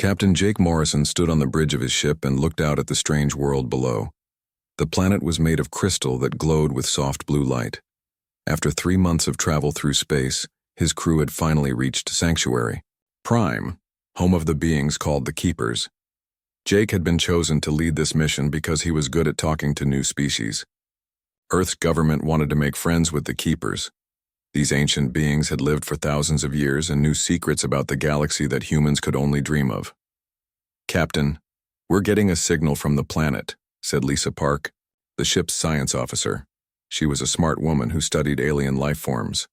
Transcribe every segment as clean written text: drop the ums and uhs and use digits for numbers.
Captain Jake Morrison stood on the bridge of his ship and looked out at the strange world below. The planet was made of crystal that glowed with soft blue light. After 3 months of travel through space, his crew had finally reached Sanctuary, Prime, home of the beings called the Keepers. Jake had been chosen to lead this mission because he was good at talking to new species. Earth's government wanted to make friends with the Keepers. These ancient beings had lived for thousands of years and knew secrets about the galaxy that humans could only dream of. "Captain, we're getting a signal from the planet," said Lisa Park, the ship's science officer. She was a smart woman who studied alien life forms.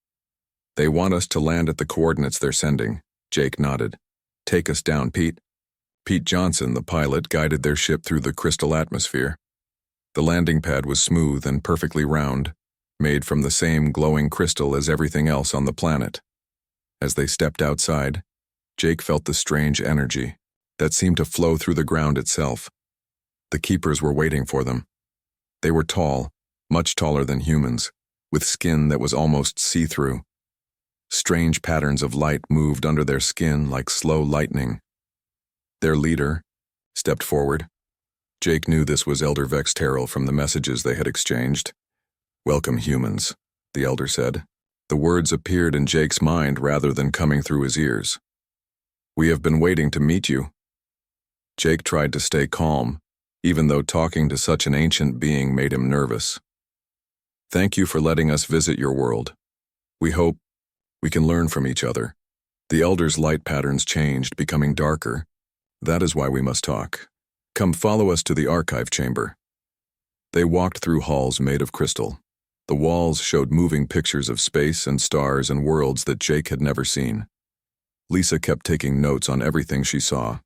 "They want us to land at the coordinates they're sending." Jake nodded. "Take us down, Pete." Pete Johnson, the pilot, guided their ship through the crystal atmosphere. The landing pad was smooth and perfectly round, made from the same glowing crystal as everything else on the planet. As they stepped outside, Jake felt the strange energy that seemed to flow through the ground itself. The Keepers were waiting for them. They were tall, much taller than humans, with skin that was almost see-through. Strange patterns of light moved under their skin like slow lightning. Their leader stepped forward. Jake knew this was Elder Vex Terrell from the messages they had exchanged. "Welcome, humans," the Elder said. The words appeared in Jake's mind rather than coming through his ears. "We have been waiting to meet you." Jake tried to stay calm, even though talking to such an ancient being made him nervous. "Thank you for letting us visit your world. We hope we can learn from each other." The Elder's light patterns changed, becoming darker. "That is why we must talk. Come follow us to the archive chamber." They walked through halls made of crystal. The walls showed moving pictures of space and stars and worlds that Jake had never seen. Lisa kept taking notes on everything she saw.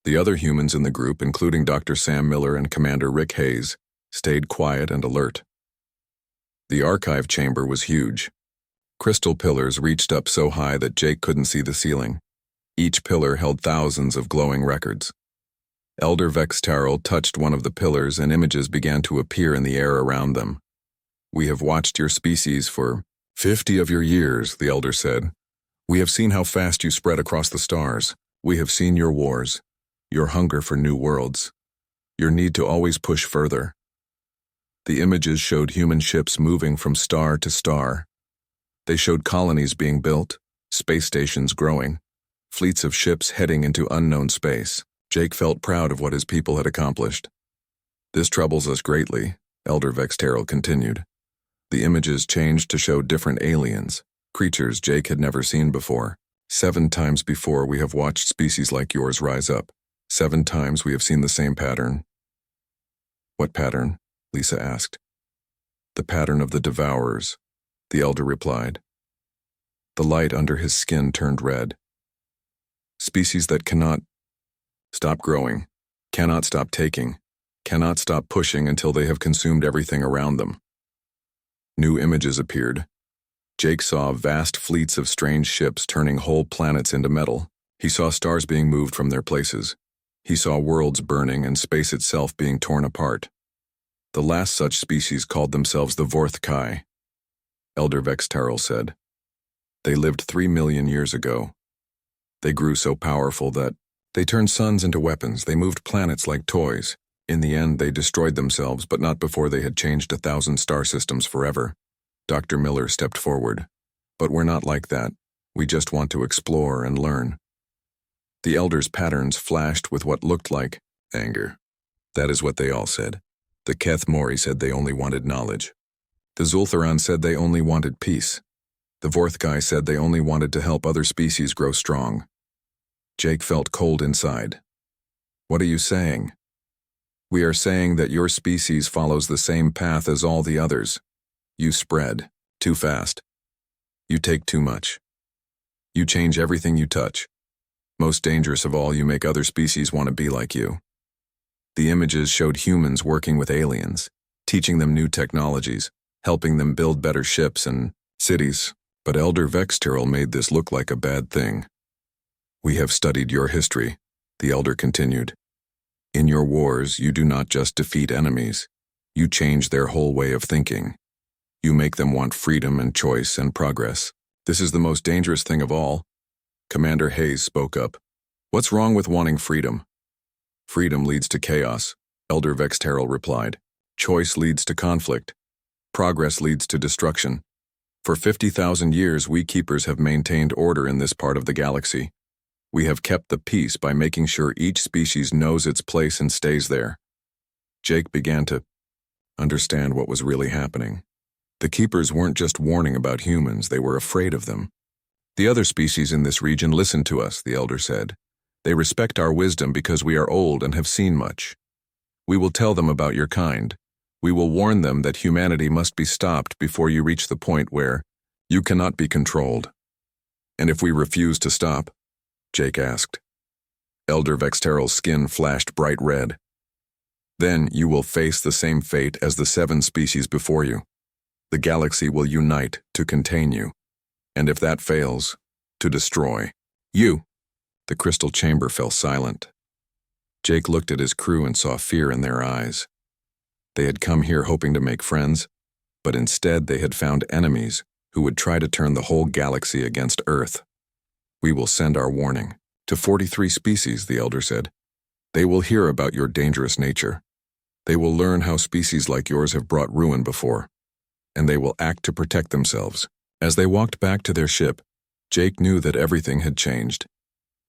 The other humans in the group, including Dr. Sam Miller and Commander Rick Hayes, stayed quiet and alert. The archive chamber was huge. Crystal pillars reached up so high that Jake couldn't see the ceiling. Each pillar held thousands of glowing records. Elder Vex Terrell touched one of the pillars and images began to appear in the air around them. "We have watched your species for 50 of your years," the Elder said. "We have seen how fast you spread across the stars. We have seen your wars, your hunger for new worlds, your need to always push further." The images showed human ships moving from star to star. They showed colonies being built, space stations growing, fleets of ships heading into unknown space. Jake felt proud of what his people had accomplished. "This troubles us greatly," Elder Vex Terrell continued. The images changed to show different aliens, creatures Jake had never seen before. 7 times before we have watched species like yours rise up. 7 times we have seen the same pattern." "What pattern?" Lisa asked. "The pattern of the Devourers," the Elder replied. The light under his skin turned red. "Species that cannot stop growing, cannot stop taking, cannot stop pushing until they have consumed everything around them." New images appeared. Jake saw vast fleets of strange ships turning whole planets into metal. He saw stars being moved from their places. He saw worlds burning and space itself being torn apart. The last such species called themselves the Vorthkai. Elder Vex Terrell said. "They lived 3 million years ago. They grew so powerful that they turned suns into weapons. They moved planets like toys. In the end, they destroyed themselves, but not before they had changed 1,000 star systems forever." Dr. Miller stepped forward. "But we're not like that. We just want to explore and learn." The Elder's patterns flashed with what looked like anger. That is what they all said. The Keth Mori said they only wanted knowledge. The Zulthuran said they only wanted peace. The Vorthkai said they only wanted to help other species grow strong. Jake felt cold inside. "What are you saying?" "We are saying that your species follows the same path as all the others. You spread too fast. You take too much. You change everything you touch. Most dangerous of all, you make other species want to be like you." The images showed humans working with aliens, teaching them new technologies, helping them build better ships and cities. But Elder Vex Terrell made this look like a bad thing. "We have studied your history," the Elder continued. "In your wars, you do not just defeat enemies. You change their whole way of thinking. You make them want freedom and choice and progress. This is the most dangerous thing of all." Commander Hayes spoke up. What's wrong with wanting freedom? Freedom leads to chaos, Elder Vexterral replied. Choice leads to conflict. Progress leads to destruction. For 50,000 years, we keepers have maintained order in this part of the galaxy. We have kept the peace by making sure each species knows its place and stays there. Jake began to understand what was really happening. The keepers weren't just warning about humans, they were afraid of them. The other species in this region listen to us, the elder said. They respect our wisdom because we are old and have seen much. We will tell them about your kind. We will warn them that humanity must be stopped before you reach the point where you cannot be controlled. And if we refuse to stop? Jake asked. Elder Vexteral's skin flashed bright red. Then you will face the same fate as the 7 species before you. The galaxy will unite to contain you. And if that fails, to destroy you. The crystal chamber fell silent. Jake looked at his crew and saw fear in their eyes. They had come here hoping to make friends, but instead they had found enemies who would try to turn the whole galaxy against Earth. We will send our warning to 43 species, the elder said. They will hear about your dangerous nature. They will learn how species like yours have brought ruin before, and they will act to protect themselves. As they walked back to their ship, Jake knew that everything had changed.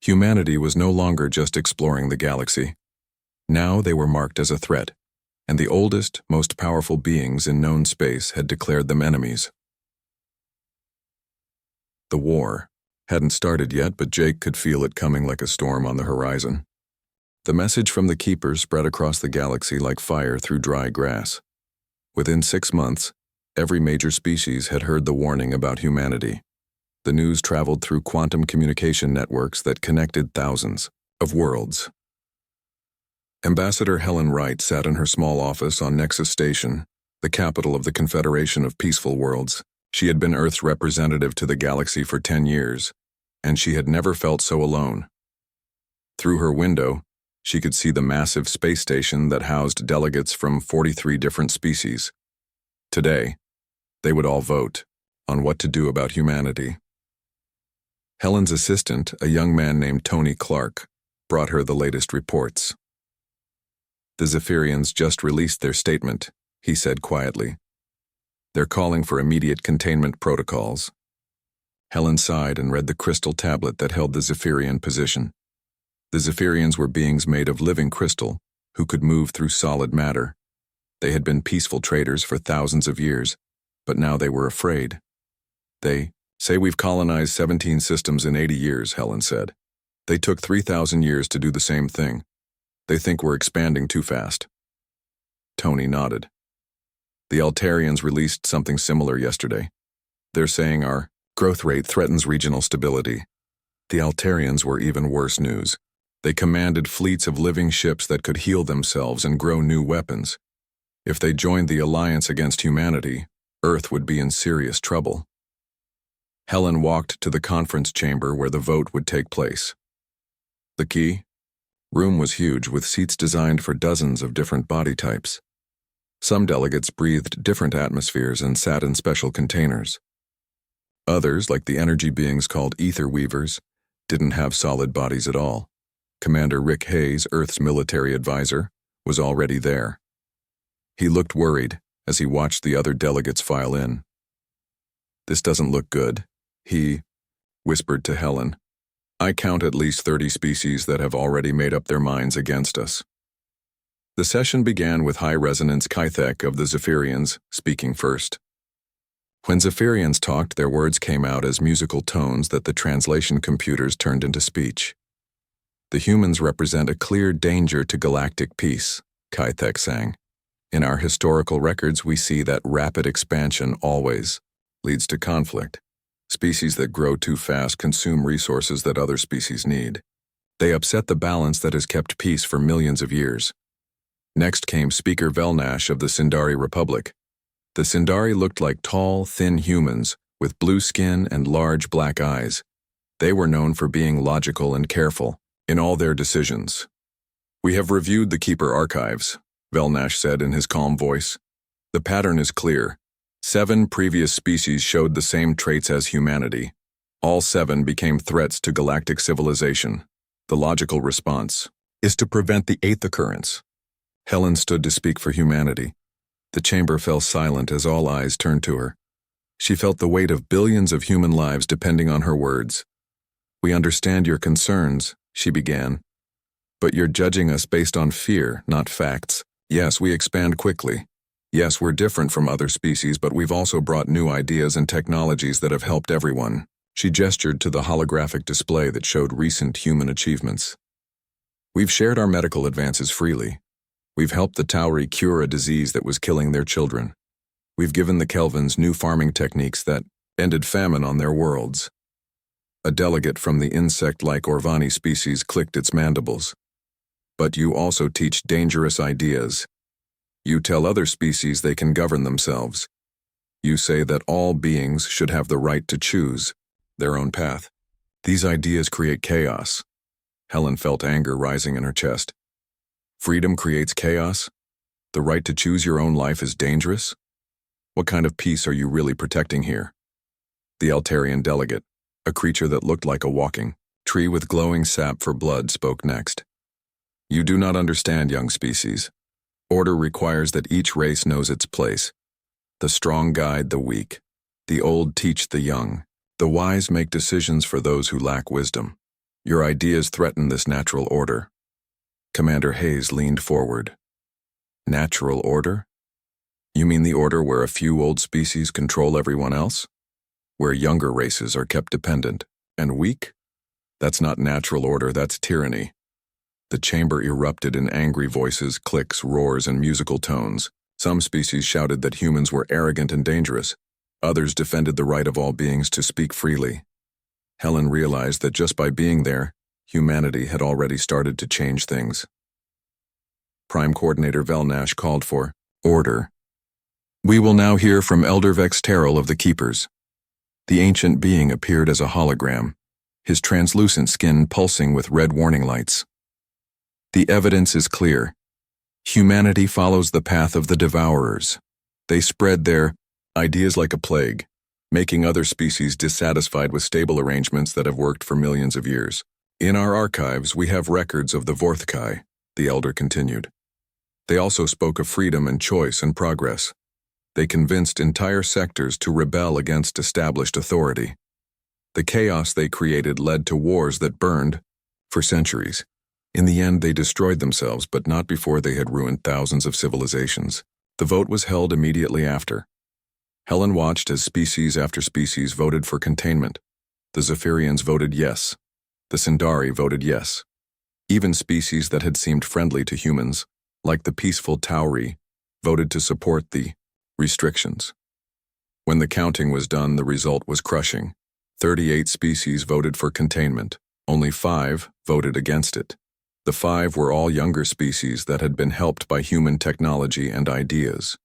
Humanity was no longer just exploring the galaxy. Now they were marked as a threat, and the oldest, most powerful beings in known space had declared them enemies. The war hadn't started yet, but Jake could feel it coming like a storm on the horizon. The message from the Keepers spread across the galaxy like fire through dry grass. Within 6 months, every major species had heard the warning about humanity. The news traveled through quantum communication networks that connected thousands of worlds. Ambassador Helen Wright sat in her small office on Nexus Station, the capital of the Confederation of Peaceful Worlds. She had been Earth's representative to the galaxy for 10 years, and she had never felt so alone. Through her window, she could see the massive space station that housed delegates from 43 different species. Today, they would all vote on what to do about humanity. Helen's assistant, a young man named Tony Clark, brought her the latest reports. The Zephyrians just released their statement, he said quietly. They're calling for immediate containment protocols. Helen sighed and read the crystal tablet that held the Zephyrian position. The Zephyrians were beings made of living crystal who could move through solid matter. They had been peaceful traders for thousands of years, but now they were afraid. They say we've colonized 17 systems in 80 years, Helen said. They took 3,000 years to do the same thing. They think we're expanding too fast. Tony nodded. The Altarians released something similar yesterday. They're saying our growth rate threatens regional stability. The Altarians were even worse news. They commanded fleets of living ships that could heal themselves and grow new weapons. If they joined the alliance against humanity, Earth would be in serious trouble. Helen walked to the conference chamber where the vote would take place. The key? Room was huge with seats designed for dozens of different body types. Some delegates breathed different atmospheres and sat in special containers. Others, like the energy beings called ether weavers, didn't have solid bodies at all. Commander Rick Hayes, Earth's military advisor, was already there. He looked worried as he watched the other delegates file in. This doesn't look good, he whispered to Helen. I count at least 30 species that have already made up their minds against us. The session began with high-resonance Kythek of the Zephyrians speaking first. When Zephyrians talked, their words came out as musical tones that the translation computers turned into speech. The humans represent a clear danger to galactic peace, Kythek sang. In our historical records, we see that rapid expansion always leads to conflict. Species that grow too fast consume resources that other species need. They upset the balance that has kept peace for millions of years. Next came Speaker Velnash of the Sindari Republic. The Sindari looked like tall, thin humans with blue skin and large black eyes. They were known for being logical and careful in all their decisions. We have reviewed the Keeper archives, Velnash said in his calm voice. The pattern is clear. 7 previous species showed the same traits as humanity. All 7 became threats to galactic civilization. The logical response is to prevent the eighth occurrence. Helen stood to speak for humanity. The chamber fell silent as all eyes turned to her. She felt the weight of billions of human lives depending on her words. "We understand your concerns," she began. "But you're judging us based on fear, not facts. Yes, we expand quickly. Yes, we're different from other species, but we've also brought new ideas and technologies that have helped everyone." She gestured to the holographic display that showed recent human achievements. "We've shared our medical advances freely. We've helped the Tauri cure a disease that was killing their children. We've given the Kelvins new farming techniques that ended famine on their worlds." A delegate from the insect-like Orvani species clicked its mandibles. "But you also teach dangerous ideas. You tell other species they can govern themselves. You say that all beings should have the right to choose their own path. These ideas create chaos." Helen felt anger rising in her chest. "Freedom creates chaos? The right to choose your own life is dangerous? What kind of peace are you really protecting here?" The Altarian delegate, a creature that looked like a walking tree with glowing sap for blood, spoke next. "You do not understand, young species. Order requires that each race knows its place. The strong guide the weak. The old teach the young. The wise make decisions for those who lack wisdom. Your ideas threaten this natural order." Commander Hayes leaned forward. "Natural order? You mean the order where a few old species control everyone else? Where younger races are kept dependent and weak? That's not natural order, that's tyranny." The chamber erupted in angry voices, clicks, roars, and musical tones. Some species shouted that humans were arrogant and dangerous. Others defended the right of all beings to speak freely. Helen realized that just by being there, humanity had already started to change things. Prime Coordinator Velnash called for order. "We will now hear from Elder Vexteril of the Keepers." The ancient being appeared as a hologram, his translucent skin pulsing with red warning lights. "The evidence is clear. Humanity follows the path of the Devourers. They spread their ideas like a plague, making other species dissatisfied with stable arrangements that have worked for millions of years. In our archives, we have records of the Vorthkai," the Elder continued. "They also spoke of freedom and choice and progress. They convinced entire sectors to rebel against established authority. The chaos they created led to wars that burned for centuries. In the end, they destroyed themselves, but not before they had ruined thousands of civilizations." The vote was held immediately after. Helen watched as species after species voted for containment. The Zephyrians voted yes. The Sindari voted yes. Even species that had seemed friendly to humans, like the peaceful Tauri, voted to support the restrictions. When the counting was done, the result was crushing. 38 species voted for containment. Only 5 voted against it. The 5 were all younger species that had been helped by human technology and ideas.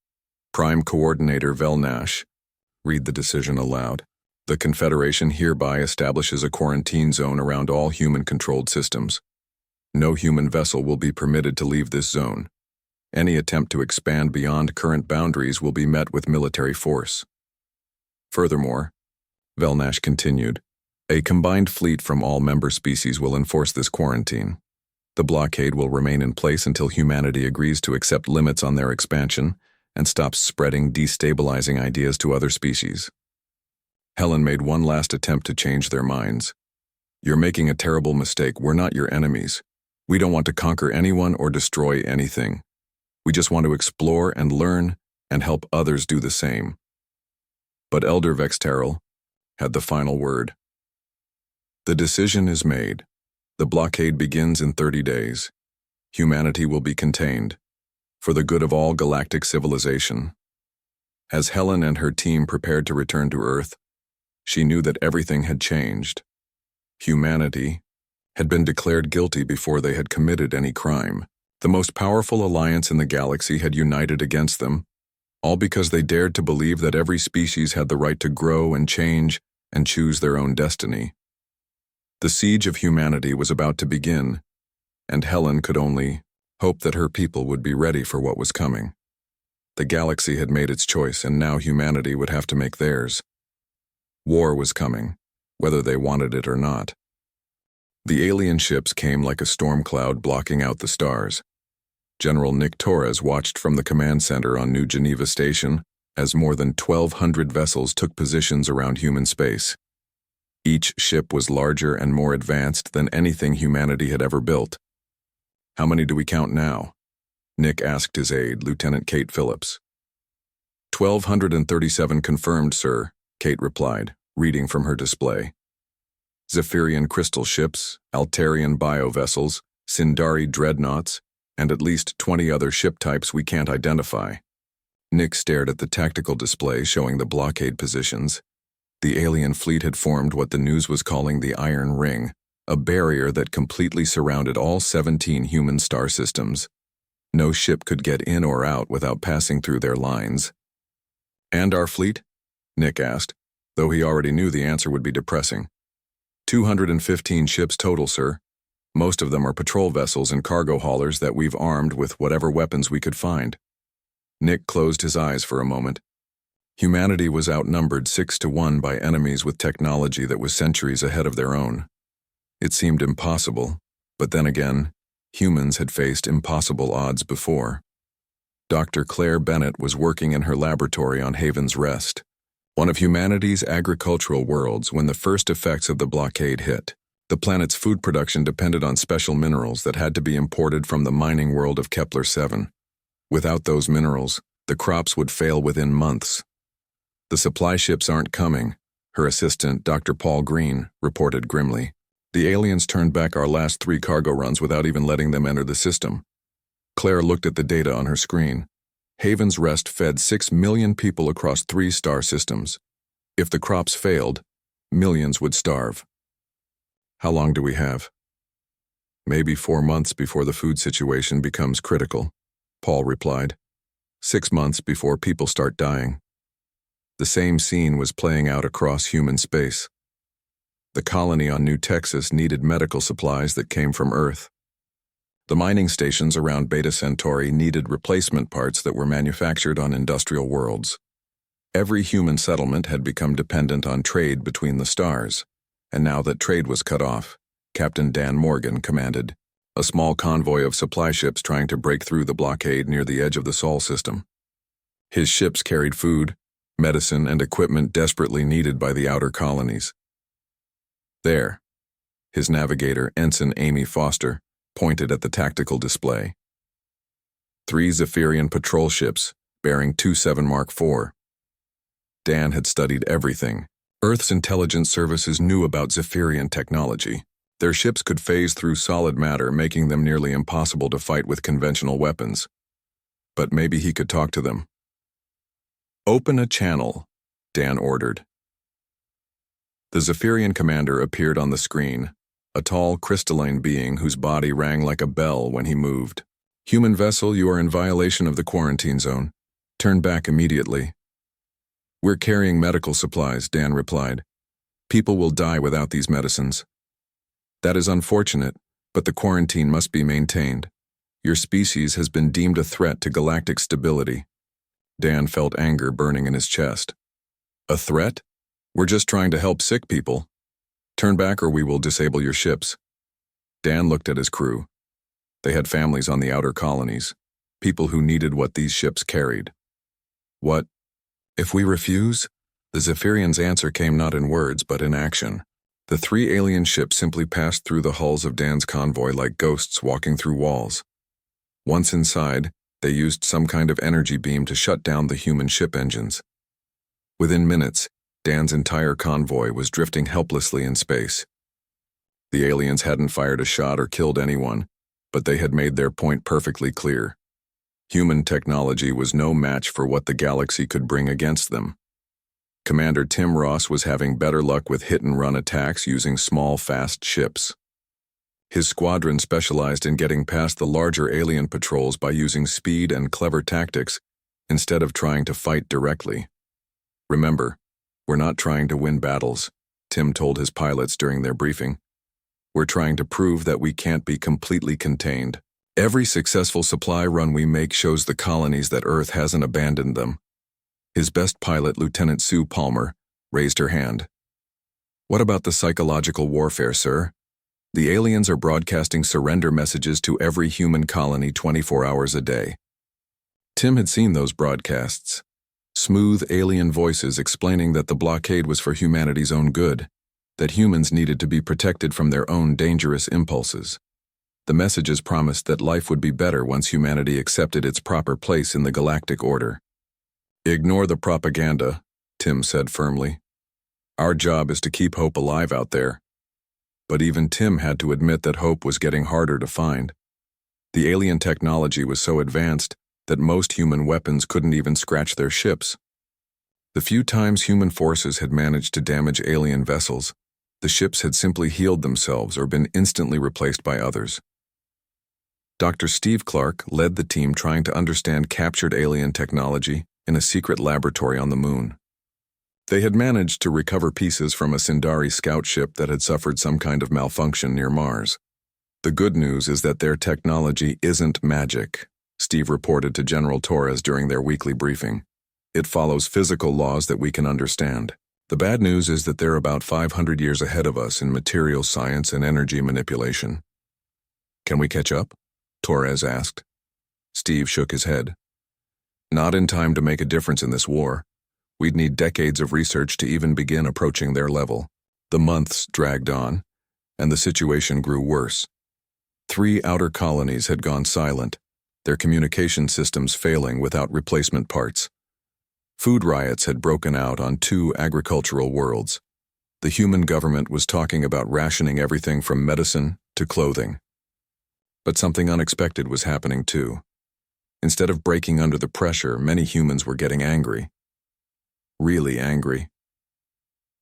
Prime Coordinator Velnash, read the decision aloud. "The Confederation hereby establishes a quarantine zone around all human-controlled systems. No human vessel will be permitted to leave this zone. Any attempt to expand beyond current boundaries will be met with military force. Furthermore," Velnash continued, "a combined fleet from all member species will enforce this quarantine. The blockade will remain in place until humanity agrees to accept limits on their expansion and stops spreading destabilizing ideas to other species." Helen made one last attempt to change their minds. "You're making a terrible mistake. We're not your enemies. We don't want to conquer anyone or destroy anything. We just want to explore and learn and help others do the same." But Elder Vexteril had the final word. "The decision is made. The blockade begins in 30 days. Humanity will be contained, for the good of all galactic civilization." As Helen and her team prepared to return to Earth, she knew that everything had changed. Humanity had been declared guilty before they had committed any crime. The most powerful alliance in the galaxy had united against them, all because they dared to believe that every species had the right to grow and change and choose their own destiny. The siege of humanity was about to begin, and Helen could only hope that her people would be ready for what was coming. The galaxy had made its choice, and now humanity would have to make theirs. War was coming, whether they wanted it or not. The alien ships came like a storm cloud blocking out the stars. General Nick Torres watched from the command center on New Geneva Station as more than 1,200 vessels took positions around human space. Each ship was larger and more advanced than anything humanity had ever built. "How many do we count now?" Nick asked his aide, Lieutenant Kate Phillips. 1,237 confirmed, sir," Kate replied, reading from her display. Zephyrian crystal ships, Altarian biovessels, Sindari dreadnoughts, and at least 20 other ship types we can't identify. Nick stared at the tactical display showing the blockade positions. The alien fleet had formed what the news was calling the Iron Ring, a barrier that completely surrounded all 17 human star systems. No ship could get in or out without passing through their lines. "And our fleet?" Nick asked, though he already knew the answer would be depressing. 215 ships total, sir. Most of them are patrol vessels and cargo haulers that we've armed with whatever weapons we could find. Nick closed his eyes for a moment. Humanity was outnumbered 6-1 by enemies with technology that was centuries ahead of their own. It seemed impossible, but then again, humans had faced impossible odds before. Dr. Claire Bennett was working in her laboratory on Haven's Rest, one of humanity's agricultural worlds, when the first effects of the blockade hit. The planet's food production depended on special minerals that had to be imported from the mining world of Kepler-7. Without those minerals, the crops would fail within months. "The supply ships aren't coming," her assistant, Dr. Paul Green, reported grimly. "The aliens turned back our last 3 cargo runs without even letting them enter the system." Claire looked at the data on her screen. Haven's Rest fed 6 million people across 3 star systems. If the crops failed, millions would starve. "How long do we have?" "Maybe 4 months before the food situation becomes critical," Paul replied. 6 months before people start dying." The same scene was playing out across human space. The colony on New Texas needed medical supplies that came from Earth. The mining stations around Beta Centauri needed replacement parts that were manufactured on industrial worlds. Every human settlement had become dependent on trade between the stars, and now that trade was cut off, Captain Dan Morgan commanded a small convoy of supply ships trying to break through the blockade near the edge of the Sol system. His ships carried food, medicine, and equipment desperately needed by the outer colonies. There, his navigator, Ensign Amy Foster, pointed at the tactical display. 3 Zephyrian patrol ships, bearing 27 Mark IV. Dan had studied everything. Earth's intelligence services knew about Zephyrian technology. Their ships could phase through solid matter, making them nearly impossible to fight with conventional weapons. But maybe he could talk to them. "Open a channel," Dan ordered. The Zephyrian commander appeared on the screen, a tall, crystalline being whose body rang like a bell when he moved. "Human vessel, you are in violation of the quarantine zone. Turn back immediately." "We're carrying medical supplies," Dan replied. "People will die without these medicines." "That is unfortunate, but the quarantine must be maintained. Your species has been deemed a threat to galactic stability." Dan felt anger burning in his chest. "A threat? We're just trying to help sick people. Turn back or we will disable your ships." Dan looked at his crew. They had families on the outer colonies, people who needed what these ships carried. "What? If we refuse?" The Zephyrian's answer came not in words but in action. The 3 alien ships simply passed through the hulls of Dan's convoy like ghosts walking through walls. Once inside, they used some kind of energy beam to shut down the human ship engines. Within minutes, Dan's entire convoy was drifting helplessly in space. The aliens hadn't fired a shot or killed anyone, but they had made their point perfectly clear. Human technology was no match for what the galaxy could bring against them. Commander Tim Ross was having better luck with hit-and-run attacks using small, fast ships. His squadron specialized in getting past the larger alien patrols by using speed and clever tactics instead of trying to fight directly. "Remember, we're not trying to win battles," Tim told his pilots during their briefing. "We're trying to prove that we can't be completely contained. Every successful supply run we make shows the colonies that Earth hasn't abandoned them." His best pilot, Lieutenant Sue Palmer, raised her hand. "What about the psychological warfare, sir? The aliens are broadcasting surrender messages to every human colony 24 hours a day. Tim had seen those broadcasts. Smooth alien voices explaining that the blockade was for humanity's own good, that humans needed to be protected from their own dangerous impulses. The messages promised that life would be better once humanity accepted its proper place in the galactic order. "Ignore the propaganda," Tim said firmly. "Our job is to keep hope alive out there." But even Tim had to admit that hope was getting harder to find. The alien technology was so advanced that most human weapons couldn't even scratch their ships. The few times human forces had managed to damage alien vessels, the ships had simply healed themselves or been instantly replaced by others. Dr. Steve Clark led the team trying to understand captured alien technology in a secret laboratory on the moon. They had managed to recover pieces from a Sindari scout ship that had suffered some kind of malfunction near Mars. "The good news is that their technology isn't magic," Steve reported to General Torres during their weekly briefing. "It follows physical laws that we can understand. The bad news is that they're about 500 years ahead of us in material science and energy manipulation." "Can we catch up?" Torres asked. Steve shook his head. "Not in time to make a difference in this war. We'd need decades of research to even begin approaching their level." The months dragged on, and the situation grew worse. 3 outer colonies had gone silent, their communication systems failing without replacement parts. Food riots had broken out on 2 agricultural worlds. The human government was talking about rationing everything from medicine to clothing. But something unexpected was happening too. Instead of breaking under the pressure, many humans were getting angry. Really angry.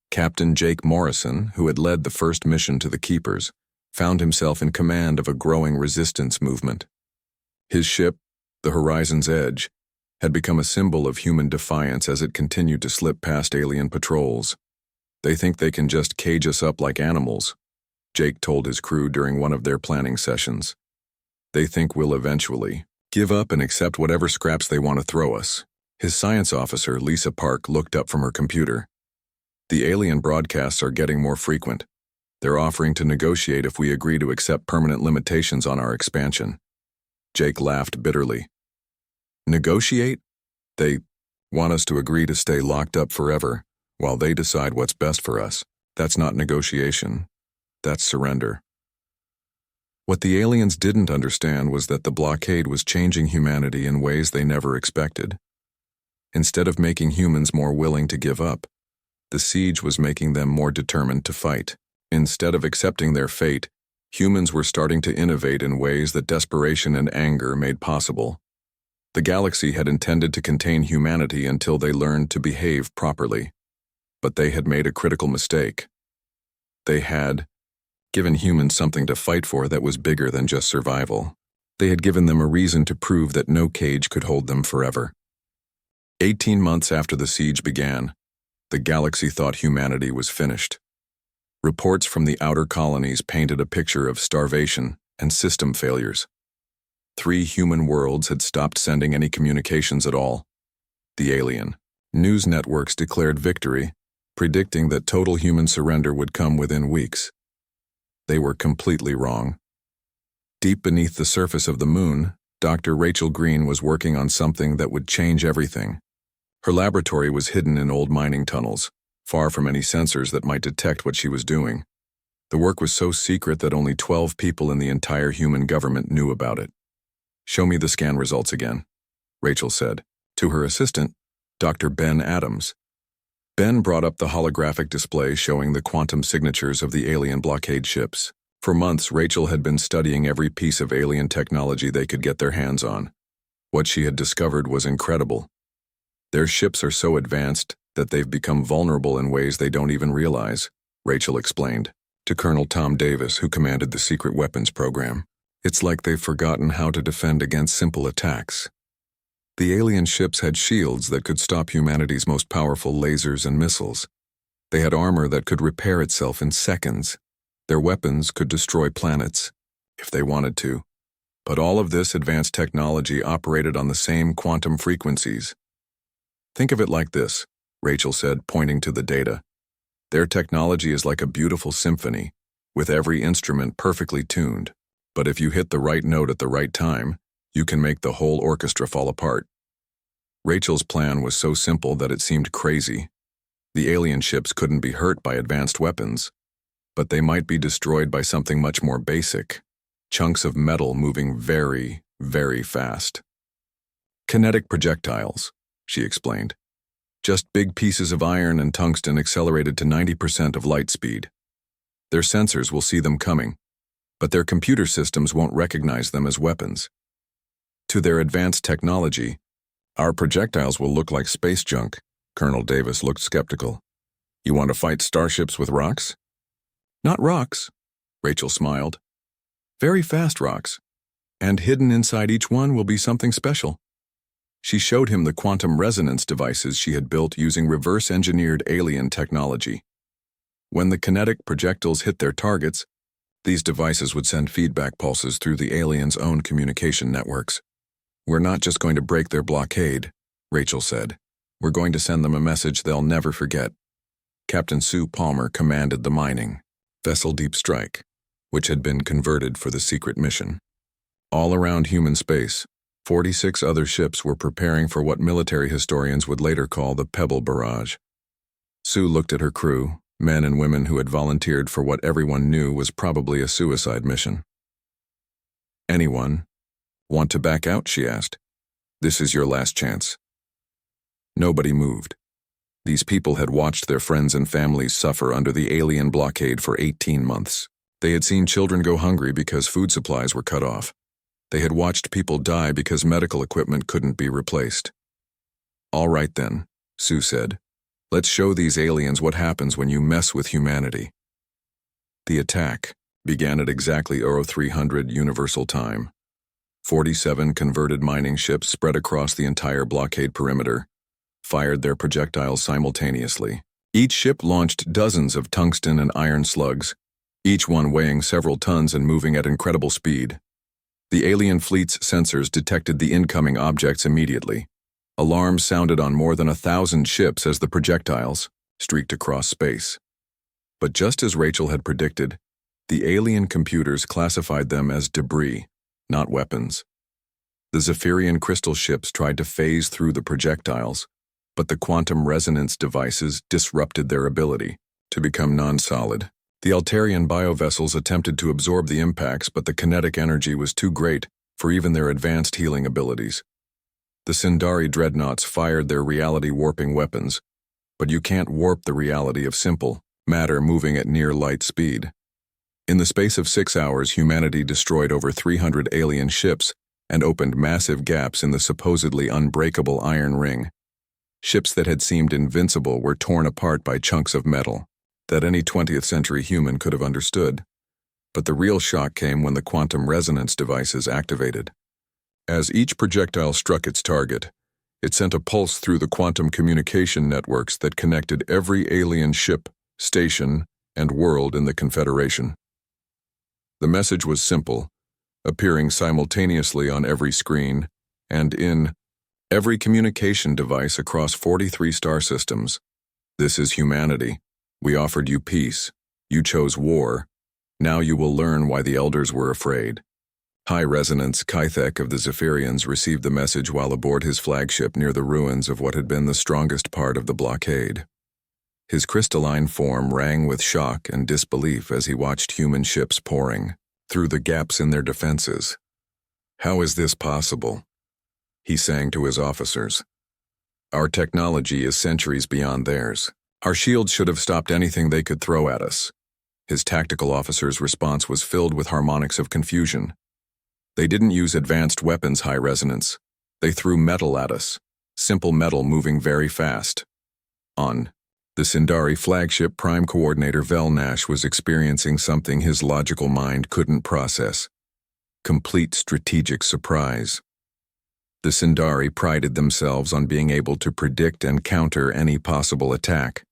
Captain Jake Morrison, who had led the first mission to the Keepers, found himself in command of a growing resistance movement. His ship, the Horizon's Edge, had become a symbol of human defiance as it continued to slip past alien patrols. "They think they can just cage us up like animals," Jake told his crew during one of their planning sessions. "They think we'll eventually give up and accept whatever scraps they want to throw us." His science officer, Lisa Park, looked up from her computer. "The alien broadcasts are getting more frequent. They're offering to negotiate if we agree to accept permanent limitations on our expansion." Jake laughed bitterly. "Negotiate? They want us to agree to stay locked up forever while they decide what's best for us. That's not negotiation. That's surrender." What the aliens didn't understand was that the blockade was changing humanity in ways they never expected. Instead of making humans more willing to give up, the siege was making them more determined to fight. Instead of accepting their fate, humans were starting to innovate in ways that desperation and anger made possible. The galaxy had intended to contain humanity until they learned to behave properly. But they had made a critical mistake. They had given humans something to fight for that was bigger than just survival. They had given them a reason to prove that no cage could hold them forever. 18 months after the siege began, the galaxy thought humanity was finished. Reports from the outer colonies painted a picture of starvation and system failures. 3 human worlds had stopped sending any communications at all. The alien news networks declared victory, predicting that total human surrender would come within weeks. They were completely wrong. Deep beneath the surface of the moon, Dr. Rachel Green was working on something that would change everything. Her laboratory was hidden in old mining tunnels, far from any sensors that might detect what she was doing. The work was so secret that only 12 people in the entire human government knew about it. "Show me the scan results again," Rachel said, to her assistant, Dr. Ben Adams. Ben brought up the holographic display showing the quantum signatures of the alien blockade ships. For months, Rachel had been studying every piece of alien technology they could get their hands on. What she had discovered was incredible. Their ships are so advanced that they've become vulnerable in ways they don't even realize, Rachel explained to Colonel Tom Davis, who commanded the secret weapons program. "It's like they've forgotten how to defend against simple attacks." The alien ships had shields that could stop humanity's most powerful lasers and missiles. They had armor that could repair itself in seconds. Their weapons could destroy planets, if they wanted to. But all of this advanced technology operated on the same quantum frequencies. "Think of it like this," Rachel said, pointing to the data. "Their technology is like a beautiful symphony. with every instrument perfectly tuned. But if you hit the right note at the right time, you can make the whole orchestra fall apart. Rachel's plan was so simple that it seemed crazy. The alien ships couldn't be hurt by advanced weapons, but they might be destroyed by something much more basic: chunks of metal moving very, very fast. Kinetic projectiles, she explained. Just big pieces of iron and tungsten accelerated to 90% of light speed. Their sensors will see them coming, but their computer systems won't recognize them as weapons. To their advanced technology, our projectiles will look like space junk. Colonel Davis looked skeptical. You want to fight starships with rocks? Not rocks, Rachel smiled. Very fast rocks, and hidden inside each one will be something special. She showed him the quantum resonance devices she had built using reverse-engineered alien technology. When the kinetic projectiles hit their targets, these devices would send feedback pulses through the aliens' own communication networks. We're not just going to break their blockade, Rachel said. We're going to send them a message they'll never forget. Captain Sue Palmer commanded the mining vessel Deep Strike, which had been converted for the secret mission. All around human space, 46 other ships were preparing for what military historians would later call the Pebble Barrage. Sue looked at her crew, men and women who had volunteered for what everyone knew was probably a suicide mission. Anyone want to back out? She asked. This is your last chance. Nobody moved. These people had watched their friends and families suffer under the alien blockade for 18 months. They had seen children go hungry because food supplies were cut off. They had watched people die because medical equipment couldn't be replaced. All right then, Sue said. Let's show these aliens what happens when you mess with humanity. The attack began at exactly 0300 Universal Time. 47 converted mining ships spread across the entire blockade perimeter, fired their projectiles simultaneously. Each ship launched dozens of tungsten and iron slugs, each one weighing several tons and moving at incredible speed. The alien fleet's sensors detected the incoming objects immediately. Alarms sounded on more than 1,000 ships as the projectiles streaked across space. But just as Rachel had predicted, the alien computers classified them as debris, not weapons. The Zephyrian crystal ships tried to phase through the projectiles, but the quantum resonance devices disrupted their ability to become non-solid. The Altarian biovessels attempted to absorb the impacts, but the kinetic energy was too great for even their advanced healing abilities. The Sindari dreadnoughts fired their reality-warping weapons, but you can't warp the reality of simple matter moving at near light speed. In the space of 6 hours, humanity destroyed over 300 alien ships and opened massive gaps in the supposedly unbreakable iron ring. Ships that had seemed invincible were torn apart by chunks of metal that any 20th century human could have understood. But the real shock came when the quantum resonance devices activated. As each projectile struck its target, it sent a pulse through the quantum communication networks that connected every alien ship, station, and world in the Confederation. The message was simple, appearing simultaneously on every screen and in every communication device across 43 star systems. This is humanity. We offered you peace. You chose war. Now you will learn why the elders were afraid. High Resonance Kythek of the Zephyrians received the message while aboard his flagship near the ruins of what had been the strongest part of the blockade. His crystalline form rang with shock and disbelief as he watched human ships pouring through the gaps in their defenses. How is this possible? He sang to his officers. Our technology is centuries beyond theirs. Our shields should have stopped anything they could throw at us. His tactical officer's response was filled with harmonics of confusion. They didn't use advanced weapons, High Resonance. They threw metal at us. Simple metal moving very fast. On the Sindari flagship, Prime Coordinator Velnash was experiencing something his logical mind couldn't process. Complete strategic surprise. The Sindari prided themselves on being able to predict and counter any possible attack.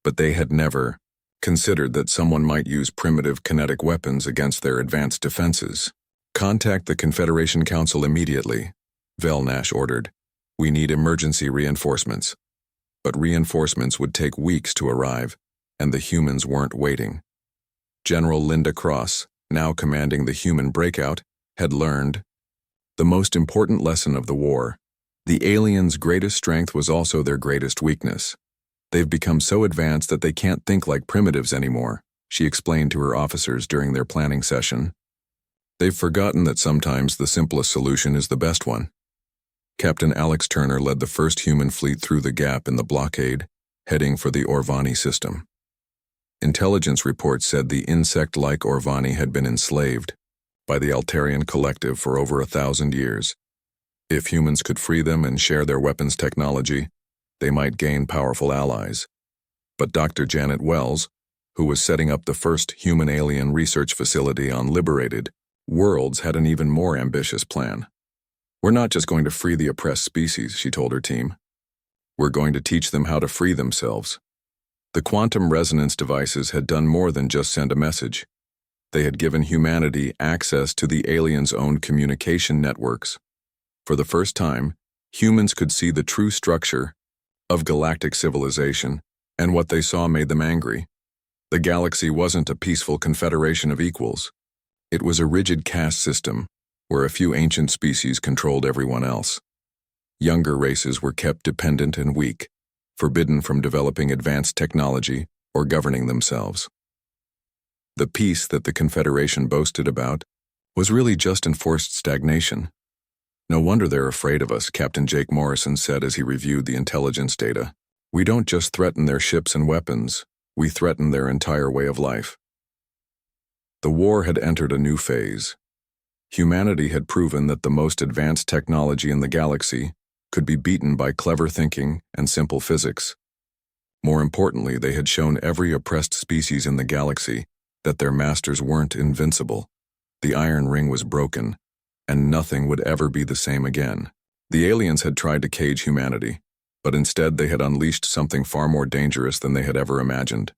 But they had never considered that someone might use primitive kinetic weapons against their advanced defenses. Contact the Confederation Council immediately, Velnash ordered. We need emergency reinforcements. But reinforcements would take weeks to arrive, and the humans weren't waiting. General Linda Cross, now commanding the human breakout, had learned the most important lesson of the war. The aliens' greatest strength was also their greatest weakness. They've become so advanced that they can't think like primitives anymore, she explained to her officers during their planning session. They've forgotten that sometimes the simplest solution is the best one. Captain Alex Turner led the first human fleet through the gap in the blockade, heading for the Orvani system. Intelligence reports said the insect-like Orvani had been enslaved by the Altarian collective for over 1,000 years. If humans could free them and share their weapons technology, they might gain powerful allies. But Dr. Janet Wells, who was setting up the first human-alien research facility on liberated worlds, had an even more ambitious plan. We're not just going to free the oppressed species, she told her team. We're going to teach them how to free themselves. The quantum resonance devices had done more than just send a message. They had given humanity access to the aliens' own communication networks. For the first time, humans could see the true structure of galactic civilization, and what they saw made them angry. The galaxy wasn't a peaceful confederation of equals. It was a rigid caste system, where a few ancient species controlled everyone else. Younger races were kept dependent and weak, forbidden from developing advanced technology or governing themselves. The peace that the Confederation boasted about was really just enforced stagnation. No wonder they're afraid of us, Captain Jake Morrison said as he reviewed the intelligence data. We don't just threaten their ships and weapons, we threaten their entire way of life. The war had entered a new phase. Humanity had proven that the most advanced technology in the galaxy could be beaten by clever thinking and simple physics. More importantly, they had shown every oppressed species in the galaxy that their masters weren't invincible. The Iron Ring was broken, and nothing would ever be the same again. The aliens had tried to cage humanity, but instead they had unleashed something far more dangerous than they had ever imagined.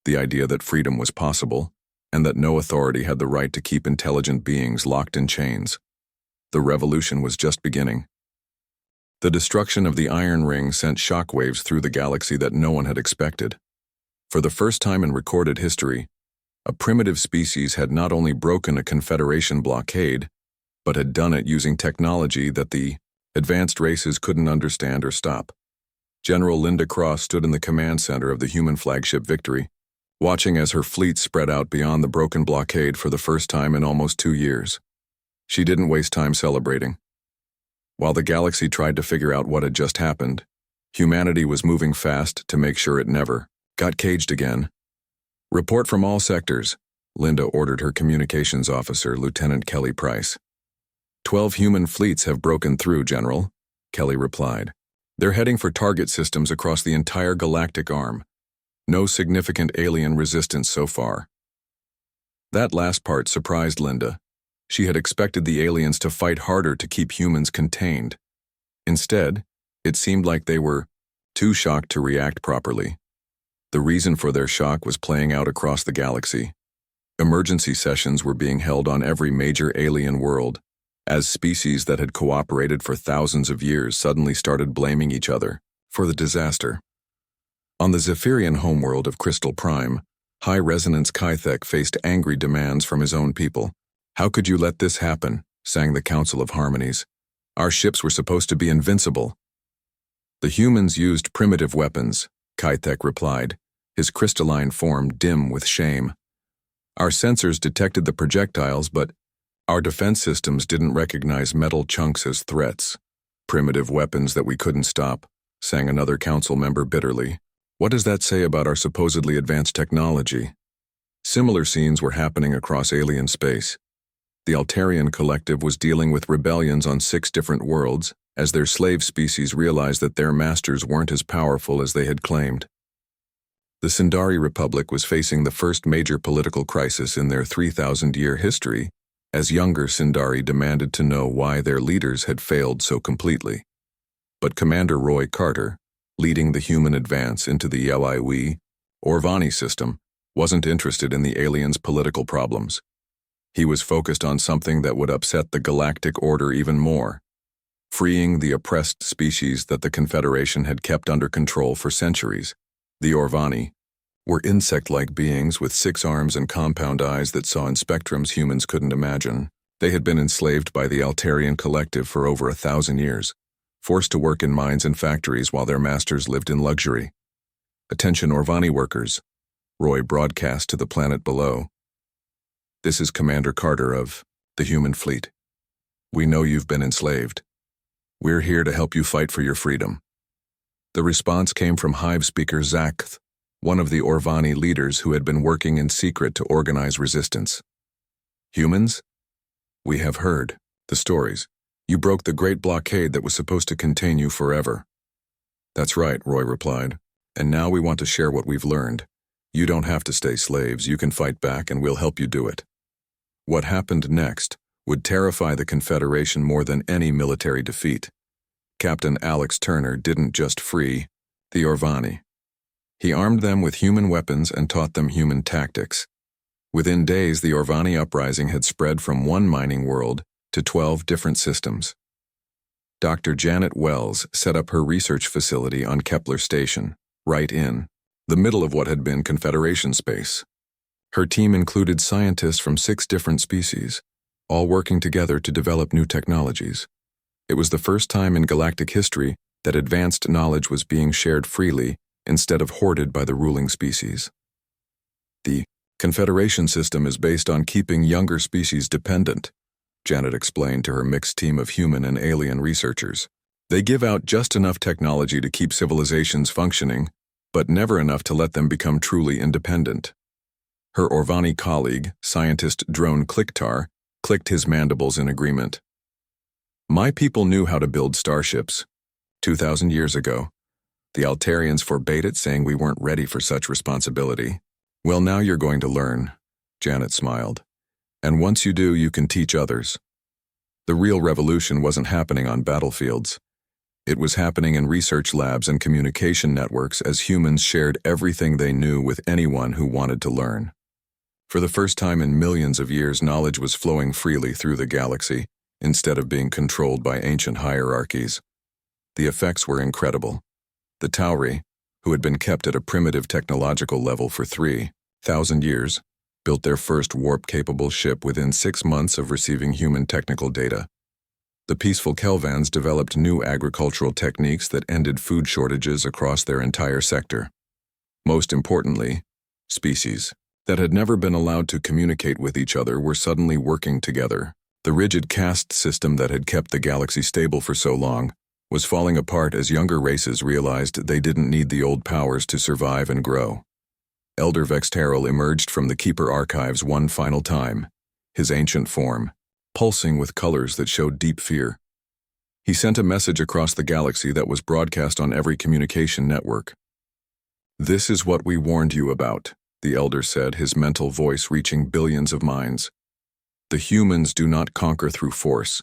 The idea that freedom was possible, and that no authority had the right to keep intelligent beings locked in chains. The revolution was just beginning. The destruction of the Iron Ring sent shockwaves through the galaxy that no one had expected. For the first time in recorded history, a primitive species had not only broken a Confederation blockade, but had done it using technology that the advanced races couldn't understand or stop. General Linda Cross stood in the command center of the human flagship Victory, watching as her fleet spread out beyond the broken blockade for the first time in almost 2 years. She didn't waste time celebrating. While the galaxy tried to figure out what had just happened, humanity was moving fast to make sure it never got caged again. Report from all sectors, Linda ordered her communications officer, Lieutenant Kelly Price. 12 human fleets have broken through, General, Kelly replied. They're heading for target systems across the entire galactic arm. No significant alien resistance so far. That last part surprised Linda. She had expected the aliens to fight harder to keep humans contained. Instead, it seemed like they were too shocked to react properly. The reason for their shock was playing out across the galaxy. Emergency sessions were being held on every major alien world, as species that had cooperated for thousands of years suddenly started blaming each other for the disaster. On the Zephyrian homeworld of Crystal Prime, high-resonance Kythek faced angry demands from his own people. How could you let this happen? Sang the Council of Harmonies. Our ships were supposed to be invincible. The humans used primitive weapons, Kythek replied, his crystalline form dim with shame. Our sensors detected the projectiles, but our defense systems didn't recognize metal chunks as threats. Primitive weapons that we couldn't stop, sang another council member bitterly. What does that say about our supposedly advanced technology? Similar scenes were happening across alien space. The Altarian collective was dealing with rebellions on 6 different worlds as their slave species realized that their masters weren't as powerful as they had claimed. The Sindari Republic was facing the first major political crisis in their 3,000-year history, as younger Sindari demanded to know why their leaders had failed so completely. But Commander Roy Carter, leading the human advance into the HFY Orvani system, wasn't interested in the aliens' political problems. He was focused on something that would upset the galactic order even more, freeing the oppressed species that the Confederation had kept under control for centuries. The Orvani were insect-like beings with 6 arms and compound eyes that saw in spectrums humans couldn't imagine. They had been enslaved by the Altarian collective for over 1,000 years, forced to work in mines and factories while their masters lived in luxury. "Attention Orvani workers," Roy broadcast to the planet below. "This is Commander Carter of the Human Fleet. We know you've been enslaved. We're here to help you fight for your freedom." The response came from Hive speaker Zakth, one of the Orvani leaders who had been working in secret to organize resistance. "Humans? We have heard the stories. You broke the great blockade that was supposed to contain you forever." "That's right," Roy replied. "And now we want to share what we've learned. You don't have to stay slaves, you can fight back and we'll help you do it." What happened next would terrify the Confederation more than any military defeat. Captain Alex Turner didn't just free the Orvani. He armed them with human weapons and taught them human tactics. Within days, the Orvani uprising had spread from one mining world to 12 different systems. Dr. Janet Wells set up her research facility on Kepler Station, right in the middle of what had been Confederation space. Her team included scientists from 6 different species, all working together to develop new technologies. It was the first time in galactic history that advanced knowledge was being shared freely instead of hoarded by the ruling species. "The Confederation system is based on keeping younger species dependent," Janet explained to her mixed team of human and alien researchers. "They give out just enough technology to keep civilizations functioning, but never enough to let them become truly independent." Her Orvani colleague, scientist Drone Clicktar, clicked his mandibles in agreement. "My people knew how to build starships 2,000 years ago. The Altarians forbade it, saying we weren't ready for such responsibility. Well, now you're going to learn," Janet smiled. "And once you do, you can teach others." The real revolution wasn't happening on battlefields. It was happening in research labs and communication networks as humans shared everything they knew with anyone who wanted to learn. For the first time in millions of years, knowledge was flowing freely through the galaxy, instead of being controlled by ancient hierarchies. The effects were incredible. The Tauri, who had been kept at a primitive technological level for 3,000 years, built their first warp-capable ship within 6 months of receiving human technical data. The peaceful Kelvans developed new agricultural techniques that ended food shortages across their entire sector. Most importantly, species that had never been allowed to communicate with each other were suddenly working together. The rigid caste system that had kept the galaxy stable for so long was falling apart as younger races realized they didn't need the old powers to survive and grow. Elder Vexteril emerged from the Keeper archives one final time, his ancient form, pulsing with colors that showed deep fear. He sent a message across the galaxy that was broadcast on every communication network. "This is what we warned you about," the Elder said, his mental voice reaching billions of minds. "The humans do not conquer through force.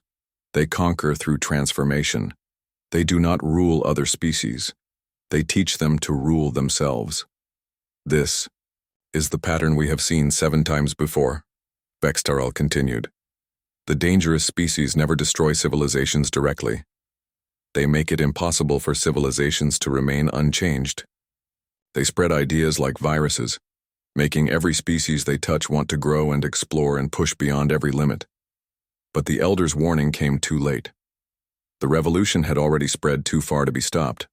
They conquer through transformation. They do not rule other species. They teach them to rule themselves. This is the pattern we have seen 7 times before," Vextarol continued. "The dangerous species never destroy civilizations directly. They make it impossible for civilizations to remain unchanged. They spread ideas like viruses, making every species they touch want to grow and explore and push beyond every limit. But the Elder's warning came too late. The revolution had already spread too far to be stopped.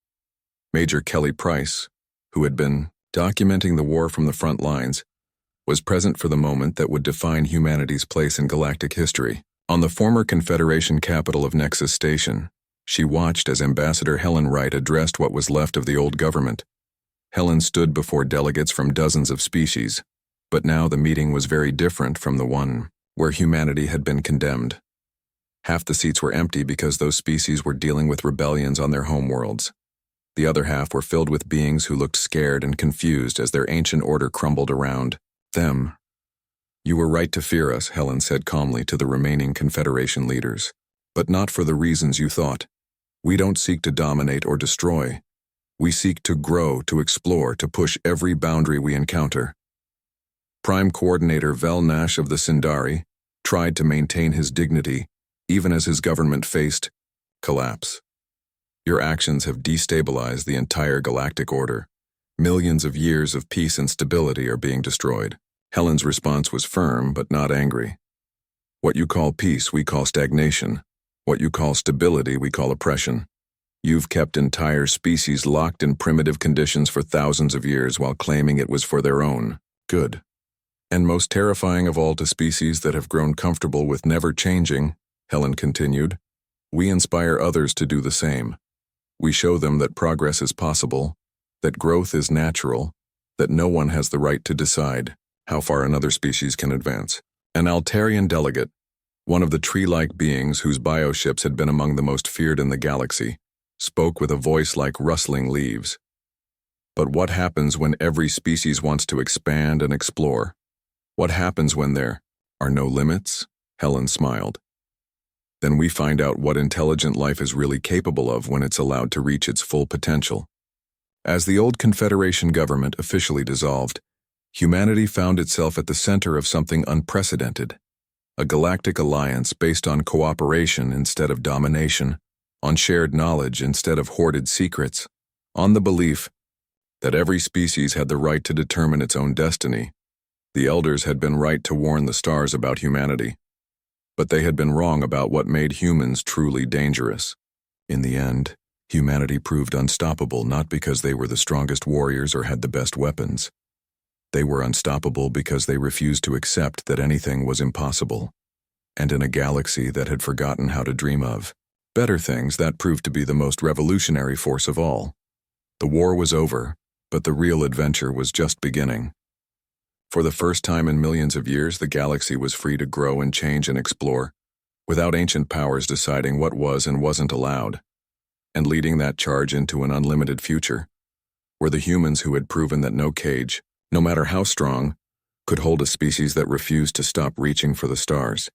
Major Kelly Price, who had been documenting the war from the front lines, was present for the moment that would define humanity's place in galactic history. On the former Confederation capital of Nexus Station, she watched as Ambassador Helen Wright addressed what was left of the old government. Helen stood before delegates from dozens of species, but now the meeting was very different from the one where humanity had been condemned. Half the seats were empty because those species were dealing with rebellions on their homeworlds. The other half were filled with beings who looked scared and confused as their ancient order crumbled around them. "You were right to fear us," Helen said calmly to the remaining Confederation leaders, "but not for the reasons you thought. We don't seek to dominate or destroy. We seek to grow, to explore, to push every boundary we encounter." Prime Coordinator Vel Nash of the Sindari tried to maintain his dignity even as his government faced collapse. "Your actions have destabilized the entire galactic order. Millions of years of peace and stability are being destroyed. Helen's response was firm but not angry. What you call peace, we call stagnation. What you call stability, we call oppression. You've kept entire species locked in primitive conditions for thousands of years while claiming it was for their own good. And most terrifying of all to species that have grown comfortable with never changing, Helen continued, we inspire others to do the same. We show them that progress is possible, that growth is natural, that no one has the right to decide how far another species can advance. An Altarian delegate, one of the tree-like beings whose bioships had been among the most feared in the galaxy, spoke with a voice like rustling leaves. But what happens when every species wants to expand and explore? What happens when there are no limits? Helen smiled. Then we find out what intelligent life is really capable of when it's allowed to reach its full potential. As the old Confederation government officially dissolved, humanity found itself at the center of something unprecedented, a galactic alliance based on cooperation instead of domination, on shared knowledge instead of hoarded secrets, on the belief that every species had the right to determine its own destiny. The elders had been right to warn the stars about humanity, but they had been wrong about what made humans truly dangerous. In the end, humanity proved unstoppable not because they were the strongest warriors or had the best weapons. They were unstoppable because they refused to accept that anything was impossible. And in a galaxy that had forgotten how to dream of better things, that proved to be the most revolutionary force of all. The war was over, but the real adventure was just beginning. For the first time in millions of years, the galaxy was free to grow and change and explore, without ancient powers deciding what was and wasn't allowed. And leading that charge into an unlimited future were the humans who had proven that no cage, no matter how strong, could hold a species that refused to stop reaching for the stars.